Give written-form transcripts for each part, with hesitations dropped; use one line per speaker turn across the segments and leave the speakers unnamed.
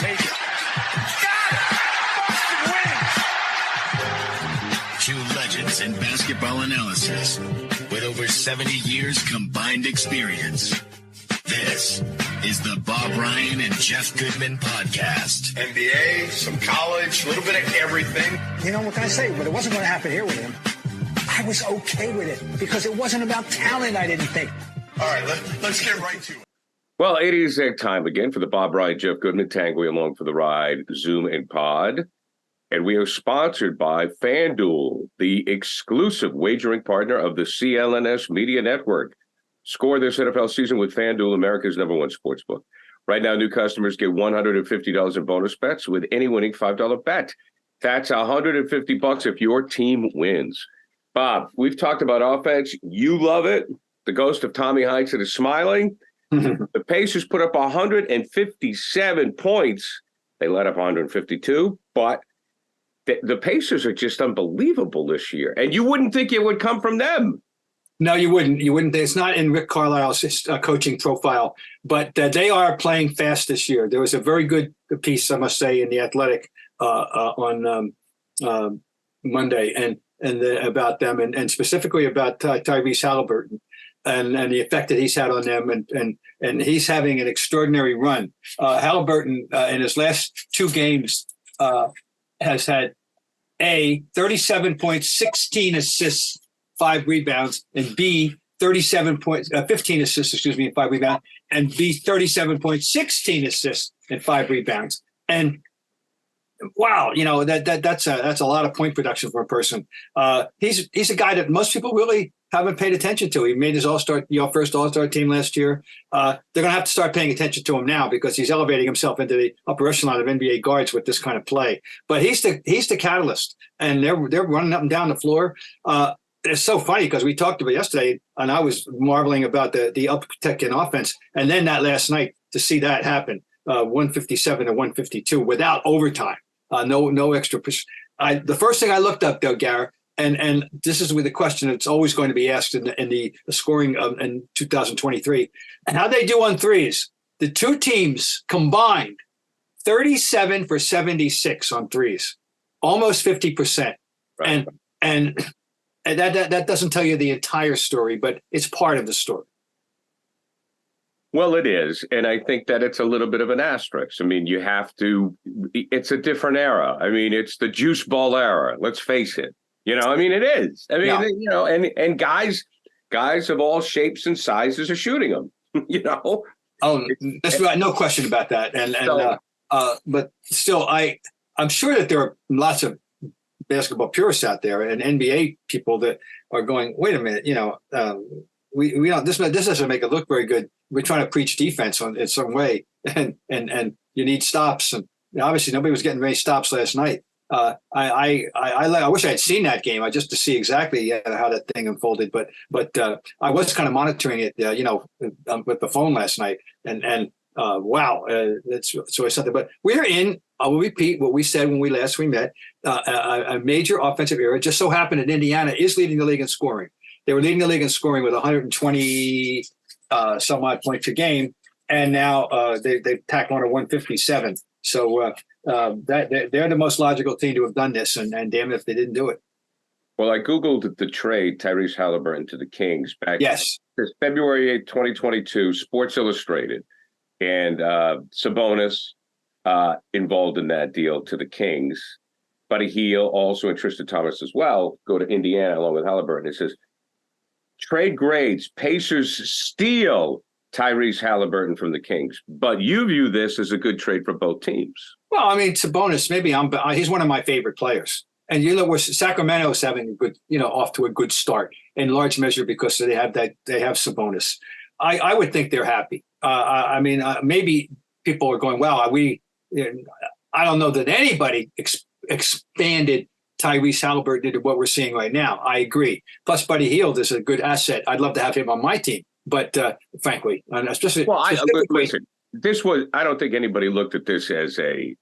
take it. Got it! Boston wins!
Two legends in basketball analysis with over 70 years combined experience. This is the Bob Ryan and Jeff Goodman podcast.
NBA, some college, a little bit of everything.
You know, what can I say? But it wasn't going to happen here with him. I was okay with it because it wasn't about talent, I didn't think.
All right, let's get right to it.
Well, it is time again for the Bob Ryan, Jeff Goodman, Tanguy along for the ride, Zoom and Pod. And we are sponsored by FanDuel, the exclusive wagering partner of the CLNS Media Network. Score this NFL season with FanDuel, America's #1 sportsbook. Right now, new customers get $150 in bonus bets with any winning $5 bet. That's $150 if your team wins. Bob, we've talked about offense. You love it. The ghost of Tommy Heinsohn is smiling. The Pacers put up 157 points. They let up 152, but the Pacers are just unbelievable this year. And you wouldn't think it would come from them.
No, you wouldn't. You wouldn't. It's not in Rick Carlisle's coaching profile, but they are playing fast this year. There was a very good piece, I must say, in The Athletic on Monday and about them and specifically about Tyrese Halliburton and the effect that he's had on them. And he's having an extraordinary run. Halliburton in his last two games has had 37 points, 16 assists, 5 rebounds, and B, 15 assists, and 5 rebounds, and B, 37 points, 16 assists, and 5 rebounds. And wow, you know, that's a lot of point production for a person. He's a guy that most people really haven't paid attention to. He made his first All-Star team last year. They're going to have to start paying attention to him now because he's elevating himself into the upper echelon of NBA guards with this kind of play. But he's the catalyst, and they're running up and down the floor. It's so funny because we talked about it yesterday, and I was marveling about the uptick in offense. And then that last night to see that happen, 157 to 152 without overtime, no extra push. The first thing I looked up, though, Garrett, and this is with the question that's always going to be asked in the scoring in 2023, and how they do on threes. The two teams combined 37 for 76 on threes, almost 50%, right. and that doesn't tell you the entire story, but it's part of the story.
Well, it is. And I think that it's a little bit of an asterisk. I mean, it's a different era. I mean, it's the juice ball era. Let's face it. You know, I mean, it is. I mean, yeah. You know, and guys of all shapes and sizes are shooting them, you know?
Oh, that's right. No question about that. But still, I'm sure that there are lots of basketball purists out there and NBA people that are going, wait a minute, you know, we don't, this doesn't make it look very good. We're trying to preach defense in some way, and you need stops. And obviously nobody was getting many stops last night. I wish I had seen that game just to see exactly how that thing unfolded. But I was kind of monitoring it, you know, with the phone last night, and wow, that's so something. But we're in. I will repeat what we said when we met. A major offensive era. Just so happened that Indiana is leading the league in scoring. They were leading the league in scoring with 120 some odd points a game, and now they've tacked on a 157. So they're the most logical team to have done this, and damn if they didn't do it.
Well, I Googled the trade Tyrese Halliburton to the Kings back
this
February 8, 2022, Sports Illustrated, and Sabonis involved in that deal to the Kings. Buddy Hield, also and Tristan Thomas as well, go to Indiana along with Halliburton. It says, trade grades, Pacers steal Tyrese Halliburton from the Kings. But you view this as a good trade for both teams. Well,
I mean, Sabonis, he's one of my favorite players. And you know, Sacramento's having a good, you know, off to a good start in large measure because they have Sabonis. I would think they're happy. I mean, maybe people are going, wow, I don't know that anybody expanded Tyrese Halliburton into what we're seeing right now. I agree. Plus, Buddy Hield is a good asset. I'd love to have him on my team. But frankly, especially
listen, I don't think anybody looked at this as a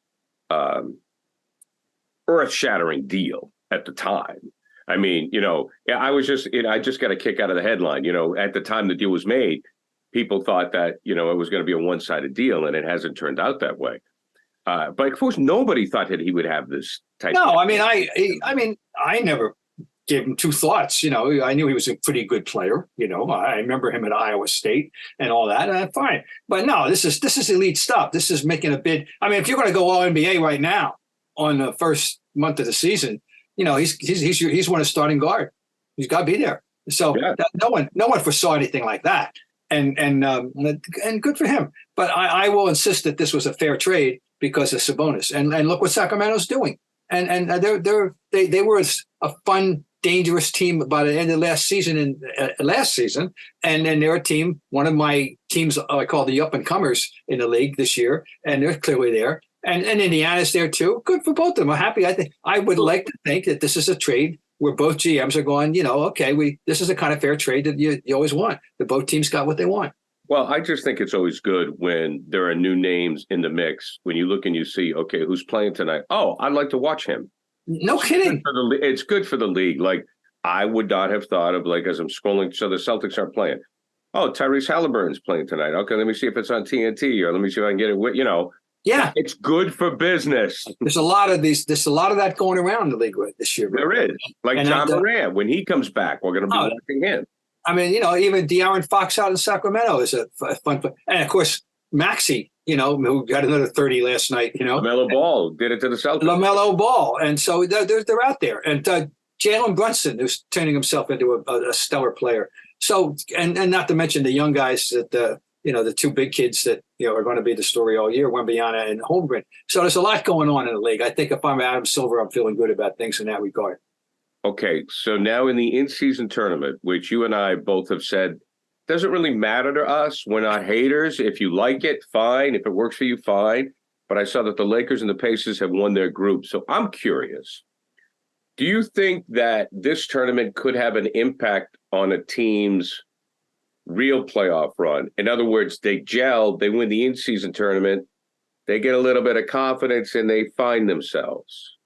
earth-shattering deal at the time. I mean, you know, I just got a kick out of the headline. You know, at the time the deal was made, people thought that, you know, it was going to be a one-sided deal, and it hasn't turned out that way. But of course, nobody thought that he would have this type.
No, I mean, I never gave him two thoughts. I knew he was a pretty good player. I remember him at Iowa State and all that. Fine, but no, this is elite stuff. This is making a bid. I mean, if you're going to go all NBA right now on the first month of the season, he's one of starting guard. He's got to be there. So no one foresaw anything like that, and good for him. But I will insist that this was a fair trade because of Sabonis, and look what Sacramento's doing. And they were a fun, dangerous team by the end of last season. And then they're a team, one of my teams I call the up and comers in the league this year, and they're clearly there. And Indiana's there too. Good for both of them. I'm happy. I would like to think that this is a trade where both GMs are going, okay, this is a kind of fair trade that you always want. The both teams got what they want.
Well, I just think it's always good when there are new names in the mix. When you look and you see, okay, who's playing tonight? Oh, I'd like to watch him.
No kidding.
It's good for the league. Like, I would not have thought of, like, as I'm scrolling, so the Celtics aren't playing. Oh, Tyrese Halliburton's playing tonight. Okay, let me see if it's on TNT, or let me see if I can get it.
Yeah,
it's good for business.
There's a lot of that going around the league this year.
There is. Like John Moran, when he comes back, we're going to be watching him. I
mean, even De'Aaron Fox out in Sacramento is a fun play. And, of course, Maxey, who got another 30 last night.
LaMelo Ball did it to the Celtics.
LaMelo Ball. And so they're out there. And Jalen Brunson, who's turning himself into a stellar player. So, and not to mention the young guys that, the two big kids that, are going to be the story all year, Wembanyama and Holmgren. So there's a lot going on in the league. I think if I'm Adam Silver, I'm feeling good about things in that regard.
Okay, so now in the in-season tournament, which you and I both have said doesn't really matter to us. We're not haters. If you like it, fine. If it works for you, fine. But I saw that the Lakers and the Pacers have won their group. So I'm curious. Do you think that this tournament could have an impact on a team's real playoff run? In other words, they gel, they win the in-season tournament, they get a little bit of confidence, and they find themselves.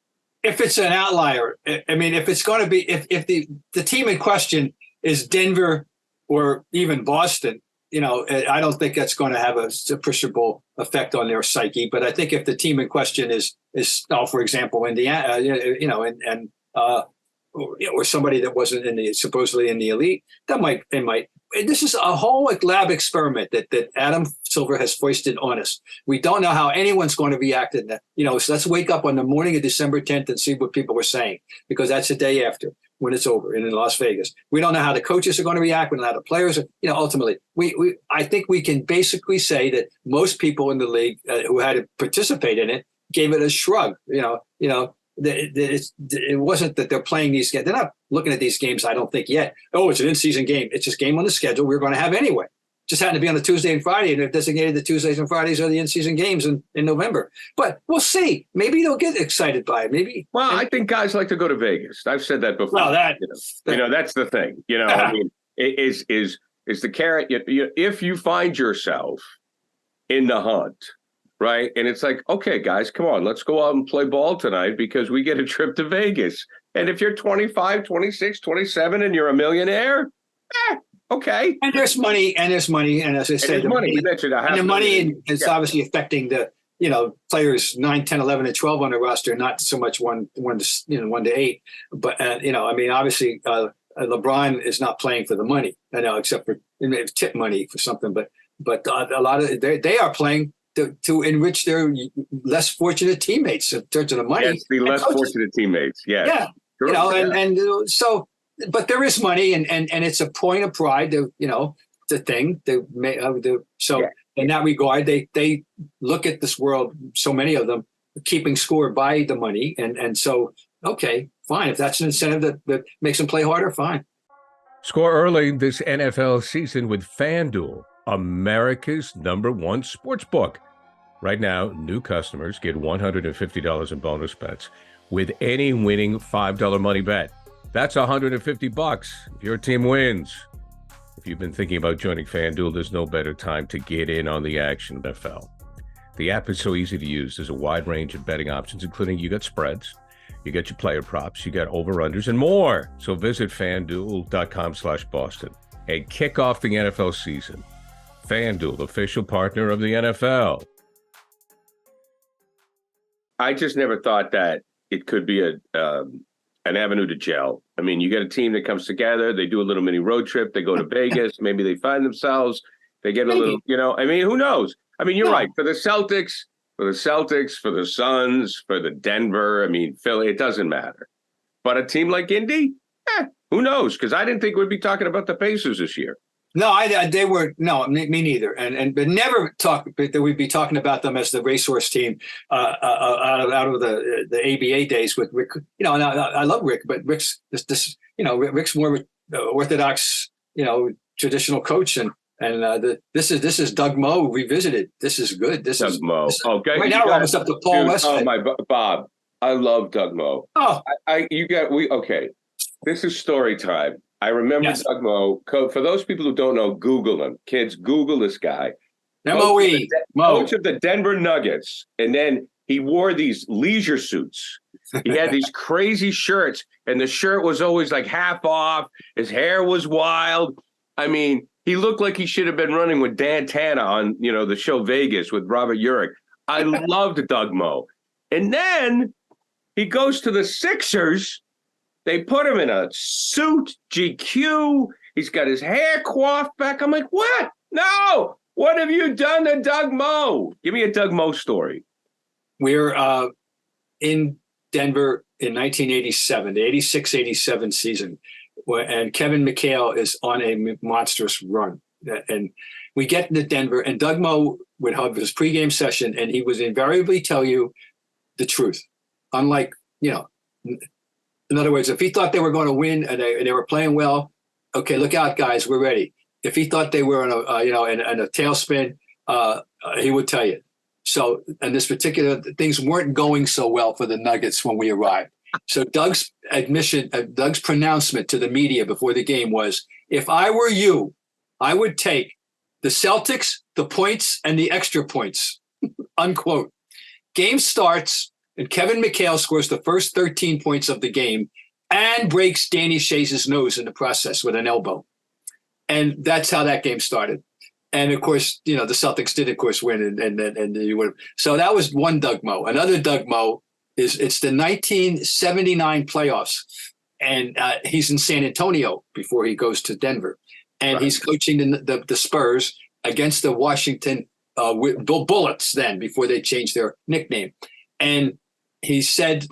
If it's an outlier, I mean, if it's going to be, if the team in question is Denver or even Boston, I don't think that's going to have a appreciable effect on their psyche. But I think if the team in question is for example, Indiana, or somebody that wasn't supposedly in the elite, it might. This is a whole lab experiment that Adam Silver has foisted on us. We don't know how anyone's going to react to that. So let's wake up on the morning of December 10th and see what people were saying, because that's the day after when it's over in Las Vegas. We don't know how the coaches are going to react. We don't know how the players are. Ultimately, I think we can basically say that most people in the league who had to participate in it gave it a shrug. It wasn't that they're playing these games. They're not looking at these games, I don't think, yet. Oh, it's an in-season game. It's just a game on the schedule we're going to have anyway. Just happened to be on a Tuesday and Friday, and they've designated the Tuesdays and Fridays are the in-season games in November. But we'll see. Maybe they'll get excited by it. Maybe.
Well, I think guys like to go to Vegas. I've said that before.
Well,
that's the thing. I mean, is the carrot. If you find yourself in the hunt, right? And it's like, okay, guys, come on, let's go out and play ball tonight because we get a trip to Vegas. And if you're 25, 26, 27, and you're a millionaire, okay.
And there's money. And as I said, the money. And the money is obviously affecting the, players 9, 10, 11, and 12 on the roster, not so much 1 to 8. But, obviously, LeBron is not playing for the money, except for tip money for something. But a lot of they are playing to enrich their less fortunate teammates in terms of the money.
Yes, the less fortunate teammates. Yes.
Yeah. Sure. So, but there is money, and it's a point of pride. The thing. In that regard, they look at this world. So many of them keeping score by the money, and so okay, fine. If that's an incentive that makes them play harder, fine.
Score early this NFL season with FanDuel, America's #1 sports book. Right now, new customers get $150 in bonus bets with any winning $5 money bet. That's $150 if your team wins. If you've been thinking about joining FanDuel, there's no better time to get in on the action, NFL. The app is so easy to use. There's a wide range of betting options, including you got spreads, you get your player props, you got over-unders, and more. So visit FanDuel.com/Boston and kick off the NFL season. FanDuel, official partner of the NFL.
I just never thought that it could be an avenue to gel. I mean, you get a team that comes together, they do a little mini road trip, they go to Vegas, maybe they find themselves, they get a little, I mean, who knows? I mean, you're right. For the Celtics, for the Suns, for the Denver, I mean, Philly, it doesn't matter. But a team like Indy, who knows? Because I didn't think we'd be talking about the Pacers this year.
No, they were me neither, but never that we'd be talking about them as the racehorse team out of the ABA days with Rick. And I love Rick, but Rick's Rick's more orthodox, traditional coach, and this is Doug Moe revisited. This is good. This
Doug
is
Moe. Okay,
right now we're almost up to Paul West.
Oh my Bob, I love Doug Moe.
Oh,
okay. This is story time. I remember Doug Moe. For those people who don't know, Google him. Kids, Google this guy.
M-O-E.
Coach of the Denver Nuggets. And then he wore these leisure suits. He had these crazy shirts, and the shirt was always like half off. His hair was wild. I mean, he looked like he should have been running with Dan Tana on, the show Vegas with Robert Urich. I loved Doug Moe. And then he goes to the Sixers. They put him in a suit, GQ. He's got his hair coiffed back. I'm like, what? No. What have you done to Doug Moe? Give me a Doug Moe story.
We're in Denver in 1987, the 86-87 season, and Kevin McHale is on a monstrous run. And we get into Denver, and Doug Moe would have his pregame session, and he would invariably tell you the truth. Unlike, in other words, if he thought they were going to win and they were playing well, okay, look out, guys, we're ready. If he thought they were in a tailspin, he would tell you. So, and this particular things weren't going so well for the Nuggets when we arrived. So Doug's pronouncement to the media before the game was, if I were you, I would take the Celtics, the points, and the extra points, unquote. Game starts, and Kevin McHale scores the first 13 points of the game and breaks Danny Shays' nose in the process with an elbow. And that's how that game started. And of course, the Celtics did, of course, win, and you would. So that was one Doug Moe. Another Doug Moe it's the 1979 playoffs, and he's in San Antonio before he goes to Denver, and he's coaching the Spurs against the Washington Bullets then before they changed their nickname, and he said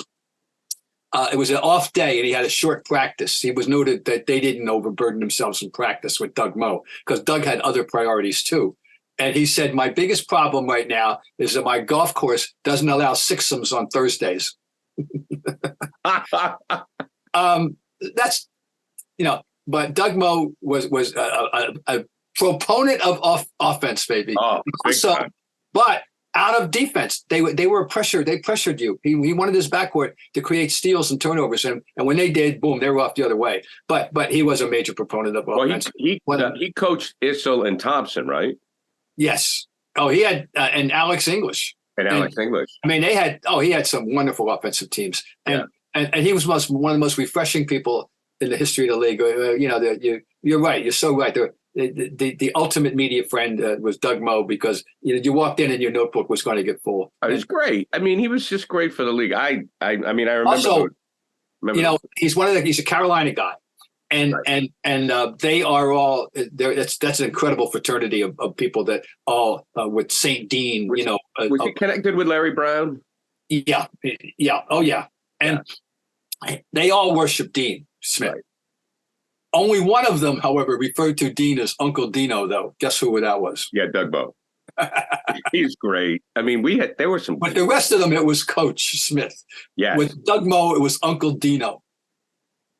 it was an off day and he had a short practice. He was noted that they didn't overburden themselves in practice with Doug Moe because Doug had other priorities too. And he said, my biggest problem right now is that my golf course doesn't allow sixums on Thursdays. That's, but Doug Moe was a proponent of offense, baby.
Oh,
also, but out of defense, they were pressured. They pressured you. He wanted his backcourt to create steals and turnovers, and when they did, boom, they were off the other way. But he was a major proponent of offense.
He coached Issel and Thompson, right?
Yes. Oh, he had and Alex English.
Alex English.
I mean, he had some wonderful offensive teams, and he was one of the most refreshing people in the history of the league. You're right. You're so right. The ultimate media friend was Doug Moe because you walked in and your notebook was going to get full.
It was great. I mean, he was just great for the league. I mean, I remember.
Also, he's a Carolina guy, and they are all there. That's an incredible fraternity of people that all with St. Dean. Was
he connected with Larry Brown?
Yeah. Oh yeah, and they all worship Dean Smith. Right. Only one of them, however, referred to Dean as Uncle Dino, though. Guess who that was?
Yeah, Doug Moe. He's great. I mean, there were some.
But the rest of them, it was Coach Smith.
Yeah.
With Doug Moe, it was Uncle Dino.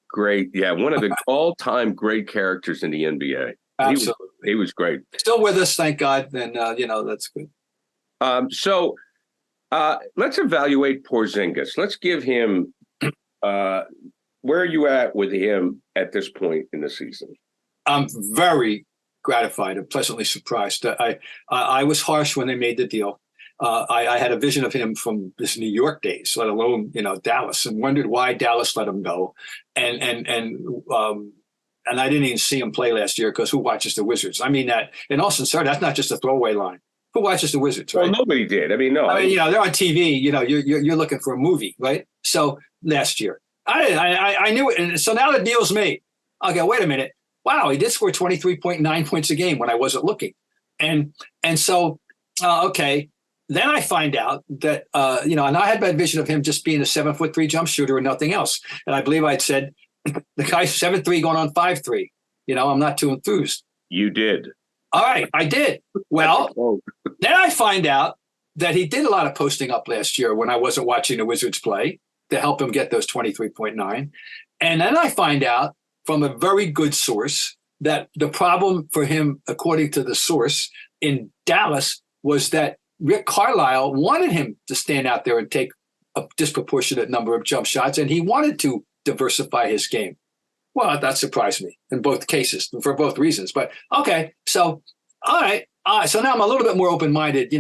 Great. Yeah, one of the all-time great characters in the NBA.
Absolutely.
He was great.
Still with us, thank God. And, that's good.
So let's evaluate Porzingis. Let's give him where are you at with him at this point in the season?
I'm very gratified and pleasantly surprised. I was harsh when they made the deal. I had a vision of him from his New York days, let alone Dallas, and wondered why Dallas let him go. And I didn't even see him play last year because who watches the Wizards? I mean that in all sincerity, that's not just a throwaway line. Who watches the Wizards,
Well,
right?
nobody did. I mean, no.
I mean, they're on TV. You're looking for a movie, right? So last year, I knew it, and so now the deal's made. Okay, wait a minute. Wow, he did score 23.9 points a game when I wasn't looking, and so okay. Then I find out that and I had that vision of him just being a 7'3" jump shooter and nothing else. And I believe I'd said the guy's 7'3" going on 5'3". I'm not too enthused.
You did.
All right, I did. Well, then I find out that he did a lot of posting up last year when I wasn't watching the Wizards play to help him get those 23.9. And then I find out from a very good source that the problem for him, according to the source in Dallas, was that Rick Carlisle wanted him to stand out there and take a disproportionate number of jump shots, and he wanted to diversify his game. Well, that surprised me in both cases for both reasons. But okay, so all right, so now I'm a little bit more open-minded,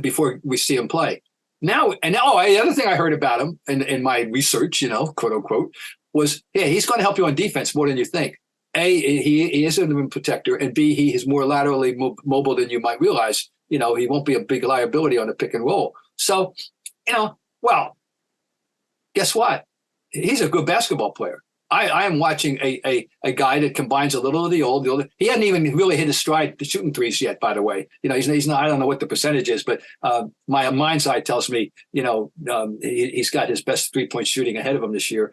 before we see him play. Now, the other thing I heard about him in my research, quote unquote, was he's going to help you on defense more than you think. A, he is a rim protector, and B, he is more laterally mobile than you might realize. He won't be a big liability on the pick and roll. So, well, guess what? He's a good basketball player. I am watching a guy that combines a little of the old. He hadn't even really hit his stride to shooting threes yet, by the way. He's not. I don't know what the percentage is, but my mind's eye tells me, he's got his best 3-point shooting ahead of him this year.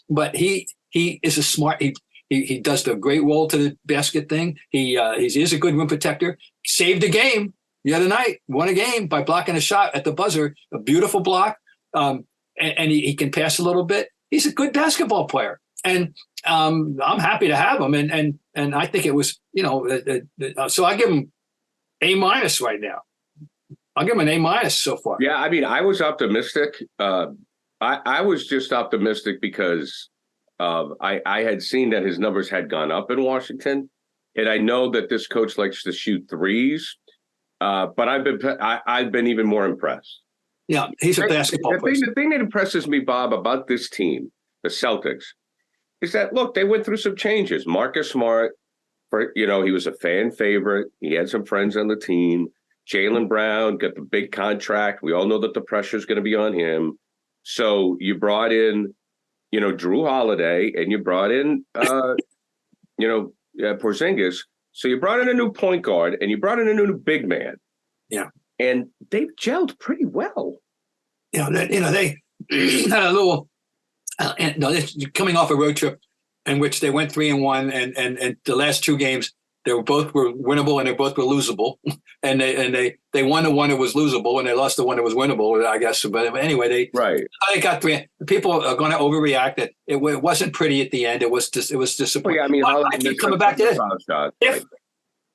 But he is a smart. He does the great roll to the basket thing. He is a good rim protector. Saved a game the other night. Won a game by blocking a shot at the buzzer. A beautiful block. And he can pass a little bit. He's a good basketball player, and I'm happy to have him. And I think it was, so I give him A- right now. I'll give him an A- so far.
Yeah, I mean, I was optimistic. I was just optimistic because I had seen that his numbers had gone up in Washington, and I know that this coach likes to shoot threes. But I've been even more impressed.
Yeah, he's a basketball player.
The thing that impresses me, Bob, about this team, the Celtics, is that, look, they went through some changes. Marcus Smart, he was a fan favorite. He had some friends on the team. Jaylen Brown got the big contract. We all know that the pressure is going to be on him. So you brought in, Drew Holiday, and you brought in, Porzingis. So you brought in a new point guard, and you brought in a new big man.
Yeah.
And they've gelled pretty well.
They had a little, coming off a road trip in which they went 3-1, and the last two games they were winnable and they both were losable, and they won the one that was losable and they lost the one that was winnable, I guess. But anyway, they got 3. People are going to overreact. That it wasn't pretty at the end. It was disappointing.
Well, yeah, I mean,
I keep coming back to this. If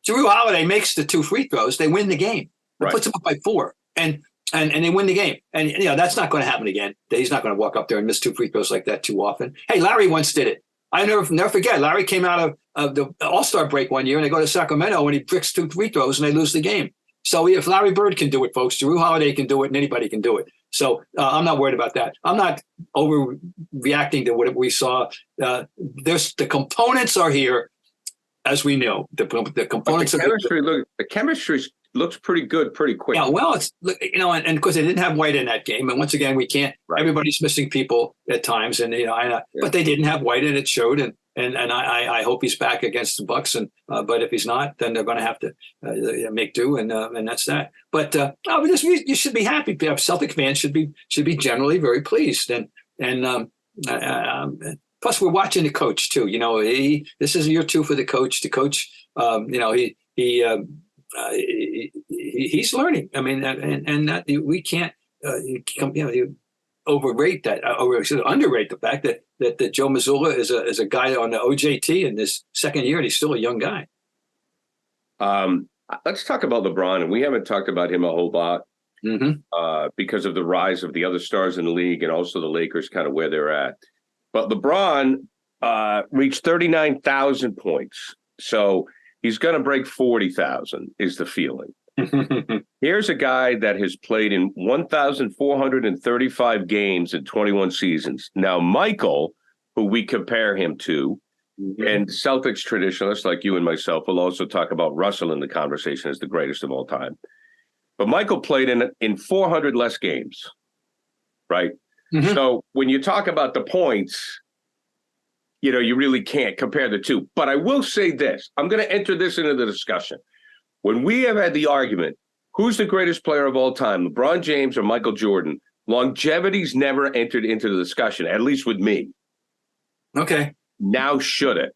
Drew Holiday makes the 2 free throws, they win the game. It puts them up by 4, and they win the game. And that's not going to happen again. He's not going to walk up there and miss 2 free throws like that too often. Hey, Larry once did it. I never forget. Larry came out of the All-Star break one year, and they go to Sacramento, and he bricks 2 free throws, and they lose the game. So if Larry Bird can do it, folks, Drew Holiday can do it, and anybody can do it. So I'm not worried about that. I'm not overreacting to what we saw. The components are here, as we know. The components
of the chemistry looks pretty good, pretty quick.
Yeah, well, it's and of course they didn't have White in that game, and once again we can't. Right. Everybody's missing people at times, and but they didn't have White, and it showed. And I hope he's back against the Bucks, and but if he's not, then they're going to have to make do, and that's that. But you should be happy. Celtic fans should be generally very pleased, and plus we're watching the coach too. This is year 2 for the coach. The coach, he's learning. I mean, and that we can't overrate that, or underrate the fact that Joe Mazzulla is a guy on the OJT in this second year, and he's still a young guy.
Let's talk about LeBron, and we haven't talked about him a whole lot because of the rise of the other stars in the league, and also the Lakers kind of where they're at. But LeBron reached 39,000 points, so he's going to break 40,000 is the feeling. Here's a guy that has played in 1,435 games in 21 seasons. Now, Michael, who we compare him to, And Celtics traditionalists like you and myself will also talk about Russell in the conversation as the greatest of all time. But Michael played in 400 less games, right? So when you talk about the points, you really can't compare the two. But I will say this. I'm going to enter this into the discussion. When we have had the argument, who's the greatest player of all time, LeBron James or Michael Jordan, longevity's never entered into the discussion, at least with me.
Okay.
Now should it?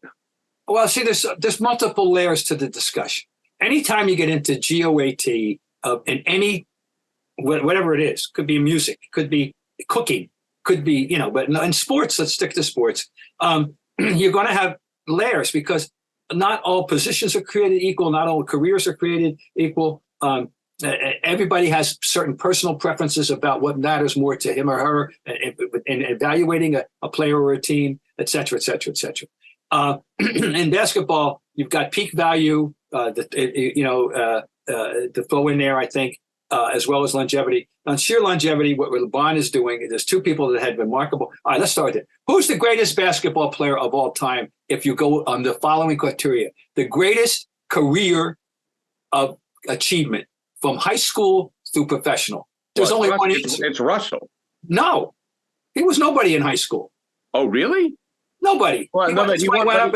Well, see, there's multiple layers to the discussion. Anytime you get into GOAT in any, whatever it is, could be music, could be cooking, could be, but in sports, let's stick to sports. You're going to have layers because not all positions are created equal. Not all careers are created equal. Everybody has certain personal preferences about what matters more to him or her in evaluating a player or a team, et cetera, et cetera, et cetera. In basketball, you've got peak value, to throw in there, I think, as well as longevity. On sheer longevity, what LeBron is doing, there's two people that had remarkable. All right, let's start with it. Who's the greatest basketball player of all time if you go on the following criteria? The greatest career of achievement from high school through professional. There's only one answer.
It's Russell.
No, he was nobody in high school.
Oh, really?
Nobody. That's why he went up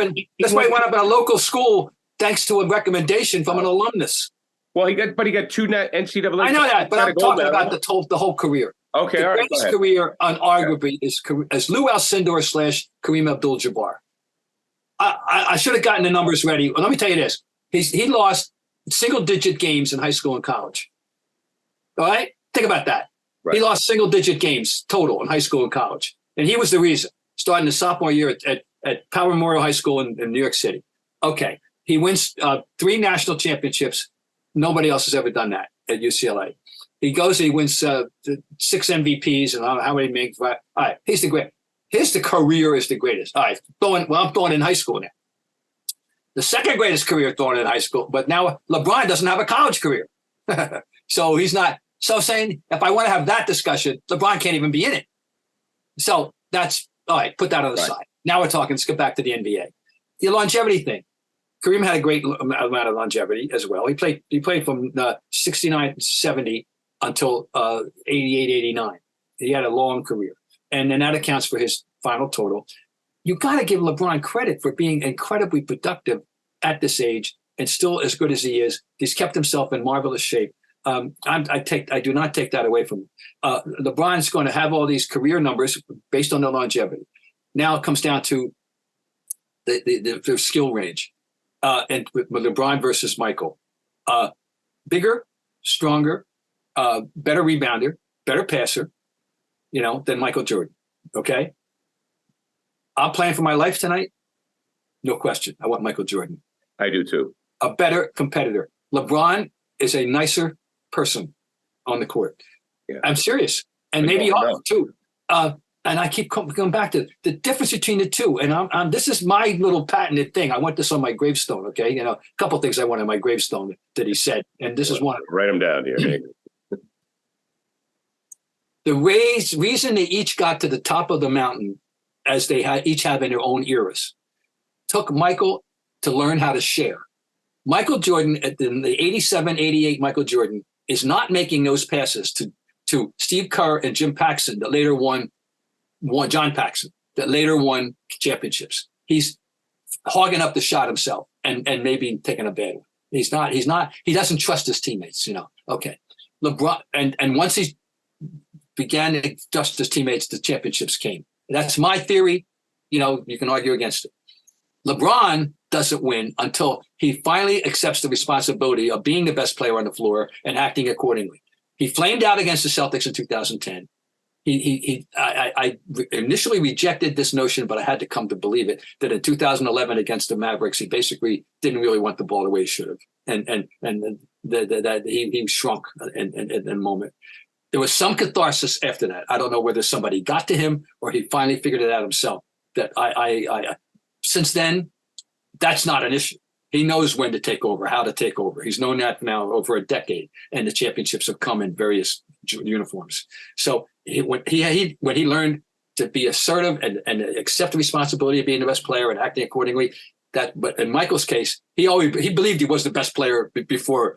in a local school thanks to a recommendation from an alumnus.
Well, he got two NCAA.
I know that, but I'm talking about the whole career.
Okay,
the
all right. The
greatest career, unarguably, is Lou Alcindor / Kareem Abdul-Jabbar. I should have gotten the numbers ready. Well, let me tell you this: he lost single-digit games in high school and college. All right, think about that. Right. He lost single-digit games total in high school and college, and he was the reason. Starting the sophomore year at Power Memorial High School in New York City. Okay, he wins 3 national championships. Nobody else has ever done that at UCLA. He goes and he wins 6 MVPs and how many make. All right, he's the great. The career is the greatest. All right, I'm throwing in high school now. The second greatest career thrown in high school, but now LeBron doesn't have a college career. So he's not. So saying if I want to have that discussion, LeBron can't even be in it. So that's all right. Put that on the side. Now we're talking. Let's get back to the NBA. The longevity thing. Kareem had a great amount of longevity as well. He played from 69, 70 until 88, 89. He had a long career. And then that accounts for his final total. You got to give LeBron credit for being incredibly productive at this age and still as good as he is. He's kept himself in marvelous shape. I do not take that away from him. LeBron's going to have all these career numbers based on the longevity. Now it comes down to the skill range. And with LeBron versus Michael, bigger, stronger, better rebounder, better passer, than Michael Jordan. Okay. I'm playing for my life tonight. No question. I want Michael Jordan.
I do too.
A better competitor. LeBron is a nicer person on the court. Yeah. I'm serious. And maybe you are too. And I keep going back to the difference between the two. And this is my little patented thing. I want this on my gravestone, okay? A couple of things I want on my gravestone that he said. And this is one of them.
Write them down here.
The reason they each got to the top of the mountain, as they each have in their own eras, took Michael to learn how to share. Michael Jordan, in the 87, 88 Michael Jordan, is not making those passes to Steve Kerr and Jim Paxson that later won John Paxson, that later won championships. He's hogging up the shot himself and maybe taking a bad one. He doesn't trust his teammates, Okay. LeBron, and once he began to trust his teammates, the championships came. That's my theory. You can argue against it. LeBron doesn't win until he finally accepts the responsibility of being the best player on the floor and acting accordingly. He flamed out against the Celtics in 2010. I initially rejected this notion, but I had to come to believe it, that in 2011 against the Mavericks, he basically didn't really want the ball the way he should have. And that he shrunk in a moment. There was some catharsis after that. I don't know whether somebody got to him or he finally figured it out himself. That I since then, that's not an issue. He knows when to take over, how to take over. He's known that now over a decade, and the championships have come in various uniforms. So when he learned to be assertive and accept the responsibility of being the best player and acting accordingly. But in Michael's case, he believed he was the best player before,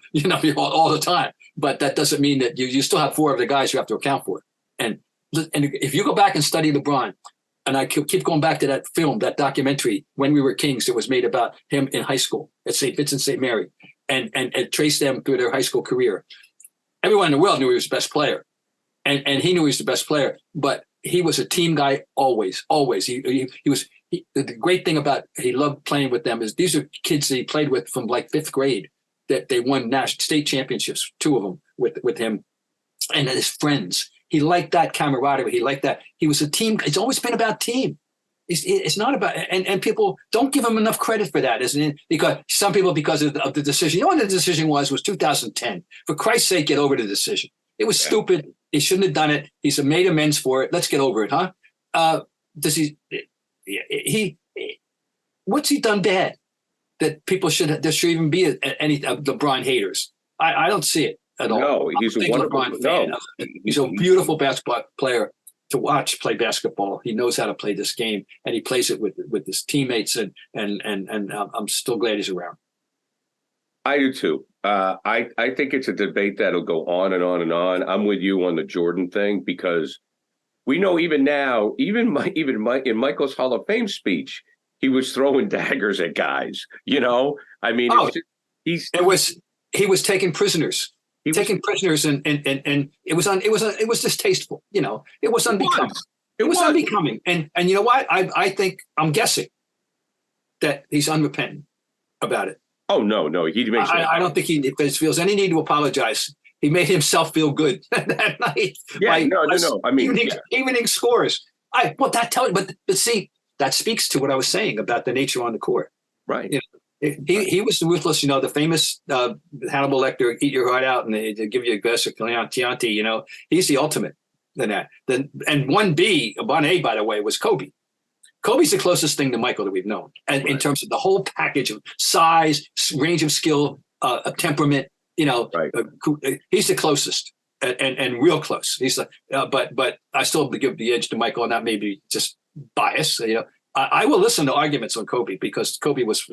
all the time. But that doesn't mean that you still have 4 of the guys you have to account for. And if you go back and study LeBron, and I keep going back to that film, that documentary, When We Were Kings, that was made about him in high school at St. Vincent St. Mary, and traced them through their high school career. Everyone in the world knew he was the best player, and he knew he was the best player. But he was a team guy always. He was. The great thing about he loved playing with them is these are kids that he played with from like 5th grade that they won national state championships, 2 of them with him and his friends. He liked that camaraderie. He liked that. He was a team. It's always been about team. It's not about, and people don't give him enough credit for that, isn't it? Because some people, because of the decision, what the decision was 2010. For Christ's sake, get over the decision. It was stupid. He shouldn't have done it. He's made amends for it. Let's get over it, huh? What's he done bad that people there should even be any LeBron haters? I don't see it at all.
No, he's a wonderful
LeBron fan. He's a beautiful basketball player to watch play basketball. He knows how to play this game, and he plays it with his teammates. And I'm still glad he's around.
I do too. I think it's a debate that'll go on and on and on. I'm with you on the Jordan thing because we know even now, even in Michael's Hall of Fame speech, he was throwing daggers at guys. I mean, he
was taking prisoners. Taking prisoners, and it was distasteful. It was unbecoming. It was unbecoming. And you know what? I'm guessing that he's unrepentant about it.
Oh no, he makes.
I don't think he feels any need to apologize. He made himself feel good that night.
Yeah, no. I mean,
evening scores. But see, that speaks to what I was saying about the nature on the court.
Right.
He was ruthless. The famous Hannibal Lecter, eat your heart out, and they give you a glass of Chianti. He's the ultimate in that. And 1A, by the way, was Kobe. Kobe's the closest thing to Michael that we've known, and in terms of the whole package of size, range of skill, temperament. He's the closest and real close. He's but I still give the edge to Michael, and that may be just bias. I will listen to arguments on Kobe because Kobe was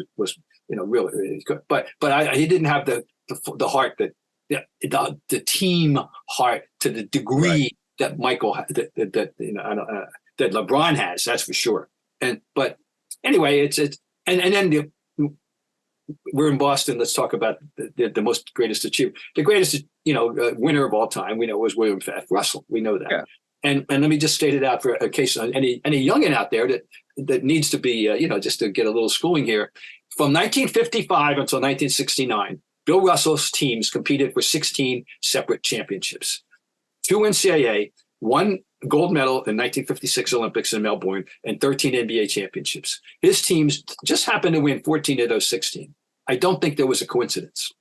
really good, but he didn't have the heart that the team heart to the degree that Michael that LeBron has. That's for sure. But anyway, it's and then we're in Boston. Let's talk about the most greatest achievement. The greatest, winner of all time, we know, was William F. Russell. We know that. Yeah. And let me just state it out for a case on any youngin out there that needs to be, just to get a little schooling here. From 1955 until 1969, Bill Russell's teams competed for 16 separate championships, 2 NCAA, 1 gold medal in 1956 Olympics in Melbourne, and 13 NBA championships. His teams just happened to win 14 of those 16. I don't think there was a coincidence.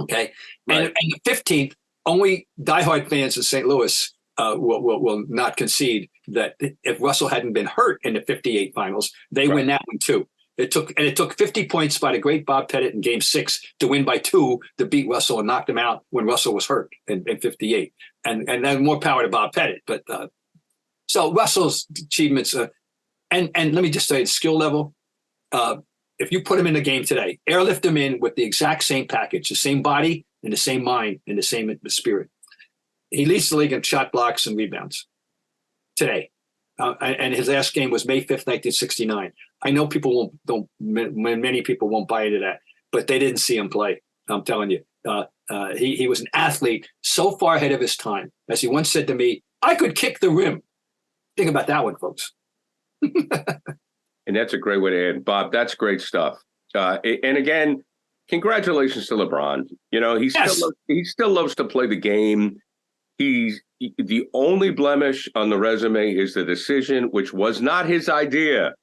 Okay. Right. And the 15th, only diehard fans in St. Louis will not concede that if Russell hadn't been hurt in the 58 finals, they win that one too. It took 50 points by the great Bob Pettit in Game 6 to win by 2 to beat Russell and knocked him out when Russell was hurt in 58. And then more power to Bob Pettit. But so Russell's achievements, and let me just say, the skill level. If you put him in the game today, airlift him in with the exact same package, the same body and the same mind and the same spirit. He leads the league in shot blocks and rebounds today. And his last game was May 5th, 1969. I know many people won't buy into that, but they didn't see him play. I'm telling you, he was an athlete so far ahead of his time. As he once said to me, I could kick the rim. Think about that one, folks.
And that's a great way to end. Bob, that's great stuff. And again, congratulations to LeBron. He still loves to play the game. The only blemish on the resume is the decision, which was not his idea.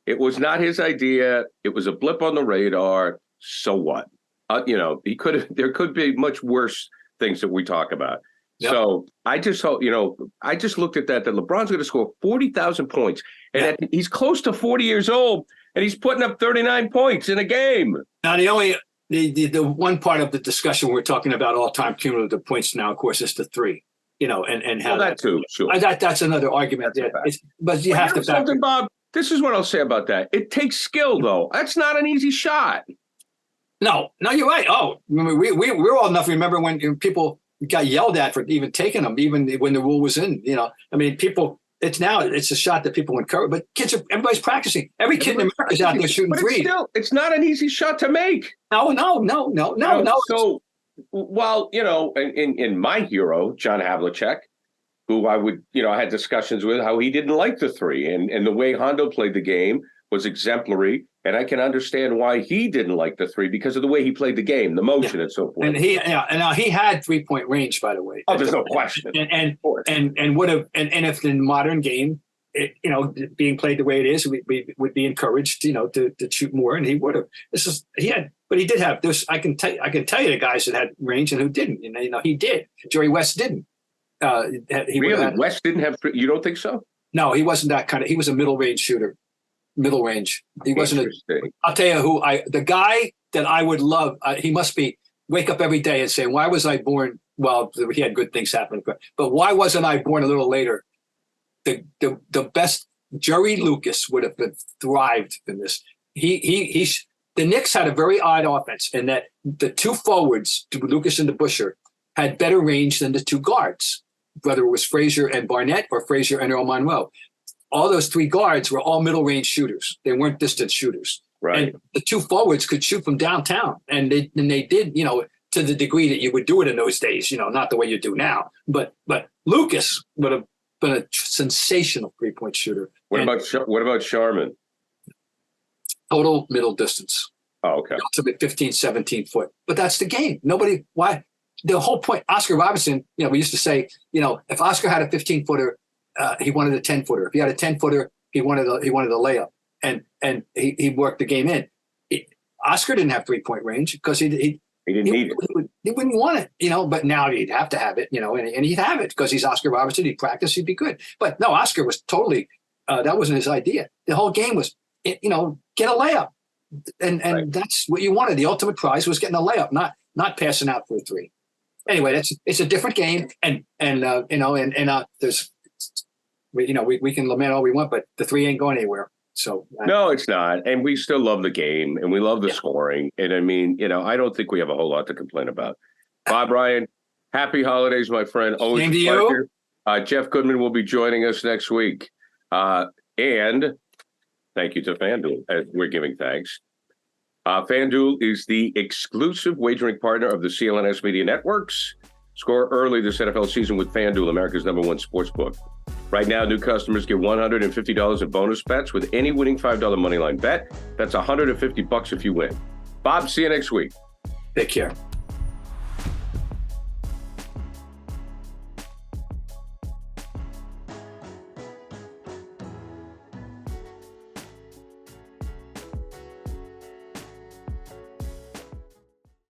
It was not his idea. It was a blip on the radar. So what? There could be much worse things that we talk about. Yep. So I just hope, I just looked at that LeBron's going to score 40,000 points. And he's close to 40 years old, and he's putting up 39 points in a game.
Now, the one part of the discussion we're talking about all-time cumulative points now, of course, is the 3. and how
that too, sure.
That's another argument. But you have to
something, Bob. This is what I'll say about that. It takes skill, though. That's not an easy shot.
No, you're right. Oh, we're old enough to remember when people got yelled at for even taking them, even when the rule was in. People. It's a shot that people encourage, but everybody's practicing. Every kid in America is out there shooting threes.
It's not an easy shot to make.
No.
So, while in my hero, John Havlicek, who I had discussions with, how he didn't like the three, and the way Hondo played the game was exemplary, and I can understand why he didn't like the three because of the way he played the game, the motion, and so forth.
And he had 3-point range, by the way.
Oh, there's no question.
And would have, and if the modern game, being played the way it is, we would be encouraged, to shoot more, and he would have. But he did have this. I can tell you the guys that had range and who didn't. He did. Jerry West didn't.
West didn't have. You don't think so?
No, he wasn't that kind of. He was a middle range shooter. Middle range. He wasn't. I'll tell you the guy that I would love. He must be wake up every day and say, "Why was I born?" Well, he had good things happen, but why wasn't I born a little later? The best Jerry Lucas would have thrived in this. The Knicks had a very odd offense in that the two forwards, Lucas and DeBusschere, had better range than the two guards, whether it was Frazier and Barnett or Frazier and Earl Monroe. All those three guards were all middle range shooters. They weren't distance shooters.
Right.
And the two forwards could shoot from downtown, and they did, to the degree that you would do it in those days. Not the way you do now. But Lucas would have been a sensational 3-point shooter.
What about Sharman?
Total middle distance.
Oh, okay.
Ultimate 15, 17 foot. But that's the game. Why? The whole point, Oscar Robertson, we used to say, if Oscar had a 15-footer, he wanted a 10-footer. If he had a 10-footer, he wanted a layup. And he worked the game in. Oscar didn't have 3-point range because he didn't need it. He wouldn't want it, but now he'd have to have it, and he'd have it because he's Oscar Robertson. He'd practice, he'd be good. But no, Oscar was totally, that wasn't his idea. The whole game was, get a layup. And right. That's what you wanted. The ultimate prize was getting a layup, not passing out for a three. Anyway, it's a different game. And there's, we can lament all we want, but the three ain't going anywhere. So
no, it's not. And we still love the game and we love the scoring. And I mean, I don't think we have a whole lot to complain about. Bob Ryan, happy holidays, my friend. Always a pleasure. Jeff Goodman will be joining us next week. And thank you to FanDuel. We're giving thanks. FanDuel is the exclusive wagering partner of the CLNS Media Networks. Score early this NFL season with FanDuel, America's #1 sportsbook. Right now, new customers get $150 in bonus bets with any winning $5 moneyline bet. That's $150 if you win. Bob, see you next week.
Take care.